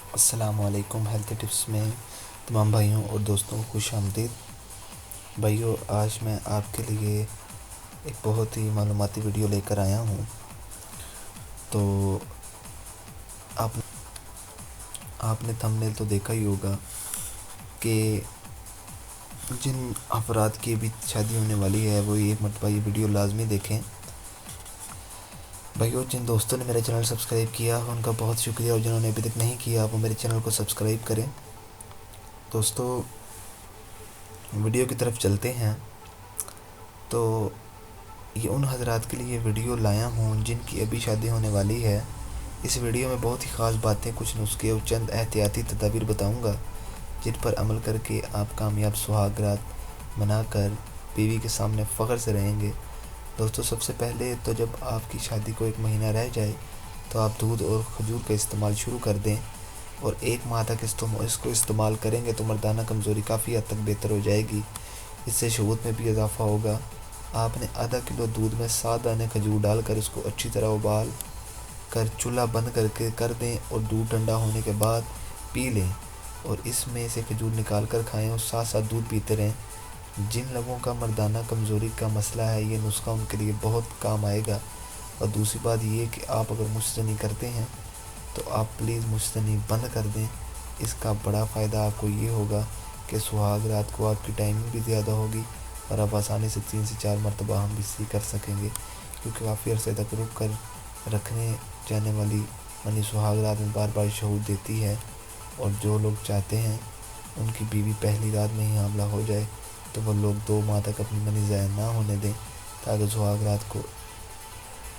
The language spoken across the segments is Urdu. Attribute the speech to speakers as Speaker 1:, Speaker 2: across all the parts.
Speaker 1: السلام علیکم۔ ہیلتھ ٹپس میں تمام بھائیوں اور دوستوں کو خوش آمدید۔ بھائیوں، آج میں آپ کے لیے ایک بہت ہی معلوماتی ویڈیو لے کر آیا ہوں۔ تو آپ نے تھمبنیل تو دیکھا ہی ہوگا کہ جن افراد کی بھی شادی ہونے والی ہے وہ ایک مرتبہ یہ ویڈیو لازمی دیکھیں۔ بھائیو، جن دوستوں نے میرا چینل سبسکرائب کیا ان کا بہت شکریہ، اور جنہوں نے ابھی تک نہیں کیا وہ میرے چینل کو سبسکرائب کریں۔ دوستو، ویڈیو کی طرف چلتے ہیں۔ تو یہ ان حضرات کے لیے ویڈیو لایا ہوں جن کی ابھی شادی ہونے والی ہے۔ اس ویڈیو میں بہت ہی خاص باتیں، کچھ نسخے اور چند احتیاطی تدابیر بتاؤں گا جن پر عمل کر کے آپ کامیاب سہاگ رات منا کر بیوی کے سامنے فخر سے رہیں گے۔ دوستو، سب سے پہلے تو جب آپ کی شادی کو 1 مہینہ رہ جائے تو آپ دودھ اور کھجور کا استعمال شروع کر دیں، اور 1 ماہ تک اس کو استعمال کریں گے تو مردانہ کمزوری کافی حد تک بہتر ہو جائے گی۔ اس سے شہوت میں بھی اضافہ ہوگا۔ آپ نے آدھا کلو دودھ میں 7 دانے کھجور ڈال کر اس کو اچھی طرح ابال کر چولہا بند کر دیں، اور دودھ ٹھنڈا ہونے کے بعد پی لیں، اور اس میں سے کھجور نکال کر کھائیں اور ساتھ ساتھ دودھ پیتے رہیں۔ جن لوگوں کا مردانہ کمزوری کا مسئلہ ہے یہ نسخہ ان کے لیے بہت کام آئے گا۔ اور دوسری بات یہ کہ آپ اگر مستنی کرتے ہیں تو آپ پلیز مستنی بند کر دیں۔ اس کا بڑا فائدہ آپ کو یہ ہوگا کہ سہاگ رات کو آپ کی ٹائمنگ بھی زیادہ ہوگی، اور آپ آسانی سے 3 سے 4 مرتبہ ہم بستری کر سکیں گے، کیونکہ کافی عرصے تک رک کر رکھنے جانے والی منی سہاگ رات میں بار بار شہود دیتی ہے، اور جو لوگ چاہتے ہیں ان کی بیوی پہلی رات میں ہی حاملہ ہو جائے تو وہ لوگ 2 ماہ تک اپنی منی ضائع نہ ہونے دیں، تاکہ سہاگ رات کو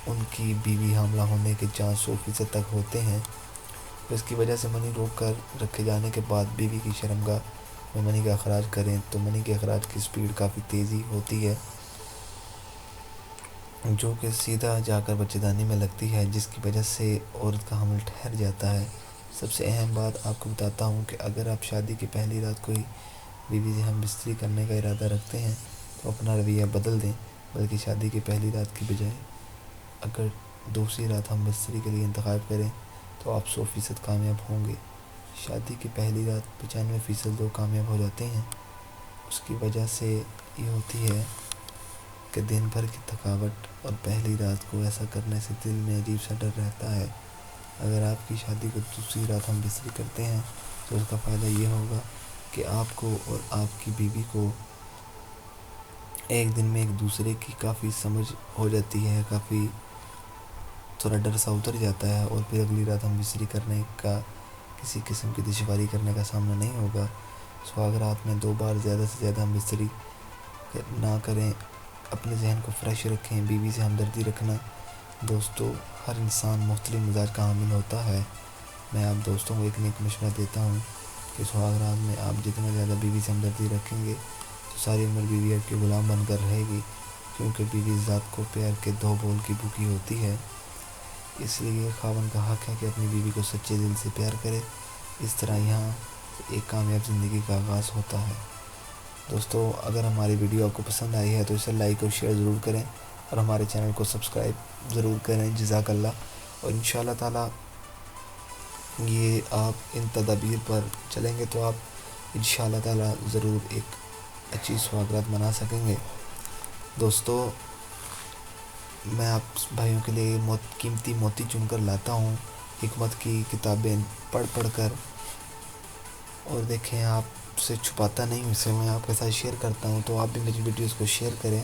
Speaker 1: ان کی بیوی حاملہ ہونے کے چانس 100% تک ہوتے ہیں۔ اس کی وجہ سے منی روک کر رکھے جانے کے بعد بیوی کی شرمگاہ میں منی کا اخراج کریں تو منی کے اخراج کی سپیڈ کافی تیزی ہوتی ہے، جو کہ سیدھا جا کر بچے دانی میں لگتی ہے، جس کی وجہ سے عورت کا حمل ٹھہر جاتا ہے۔ سب سے اہم بات آپ کو بتاتا ہوں کہ اگر آپ شادی کی پہلی رات کو ہی بیوی سے ہم بستری کرنے کا ارادہ رکھتے ہیں تو اپنا رویہ بدل دیں، بلکہ شادی کی پہلی رات کی بجائے اگر دوسری رات ہم بستری کے لیے انتخاب کریں تو آپ 100% کامیاب ہوں گے۔ شادی کی پہلی رات 95% لوگ کامیاب ہو جاتے ہیں۔ اس کی وجہ سے یہ ہوتی ہے کہ دن بھر کی تھکاوٹ اور پہلی رات کو ایسا کرنے سے دل میں عجیب سا ڈر رہتا ہے۔ اگر آپ کی شادی کو دوسری رات ہم بستری کرتے ہیں تو اس کا فائدہ یہ ہوگا کہ آپ کو اور آپ کی بیوی کو ایک دن میں ایک دوسرے کی کافی سمجھ ہو جاتی ہے، کافی تھوڑا ڈر سا اتر جاتا ہے، اور پھر اگلی رات ہم بستری کرنے کا کسی قسم کی دشواری کرنے کا سامنا نہیں ہوگا۔ سہاگ رات میں 2 بار زیادہ سے زیادہ ہم بستری نہ کریں، اپنے ذہن کو فریش رکھیں، بیوی سے ہمدردی رکھنا۔ دوستو، ہر انسان مختلف مزاج کا حامل ہوتا ہے۔ میں آپ دوستوں کو ایک نیک مشورہ دیتا ہوں کہ سہاگ رات میں آپ جتنا زیادہ بیوی سے ہمدردی رکھیں گے تو ساری عمر بیوی آپ کی غلام بن کر رہے گی، کیونکہ بیوی ذات کو پیار کے 2 بول کی بھوکی ہوتی ہے۔ اس لیے خاوند کا حق ہے کہ اپنی بیوی کو سچے دل سے پیار کرے۔ اس طرح یہاں ایک کامیاب زندگی کا آغاز ہوتا ہے۔ دوستو، اگر ہماری ویڈیو آپ کو پسند آئی ہے تو اسے لائک اور شیئر ضرور کریں، اور ہمارے چینل کو سبسکرائب ضرور کریں۔ جزاک اللہ۔ اور انشاءاللہ تعالی یہ آپ ان تدابیر پر چلیں گے تو آپ انشاءاللہ تعالی ضرور ایک اچھی سہاگ رات منا سکیں گے۔ دوستو، میں آپ بھائیوں کے لیے قیمتی موتی چن کر لاتا ہوں، حکمت کی کتابیں پڑھ کر، اور دیکھیں آپ سے چھپاتا نہیں، اسے میں آپ کے ساتھ شیئر کرتا ہوں، تو آپ بھی میری ویڈیوز کو شیئر کریں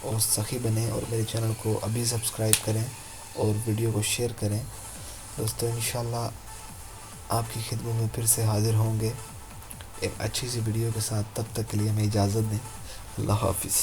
Speaker 1: اور سخی بنیں، اور میرے چینل کو ابھی سبسکرائب کریں اور ویڈیو کو شیئر کریں۔ دوستو، انشاءاللہ آپ کی خدمت میں پھر سے حاضر ہوں گے ایک اچھی سی ویڈیو کے ساتھ۔ تب تک کے لیے ہمیں اجازت دیں۔ اللہ حافظ۔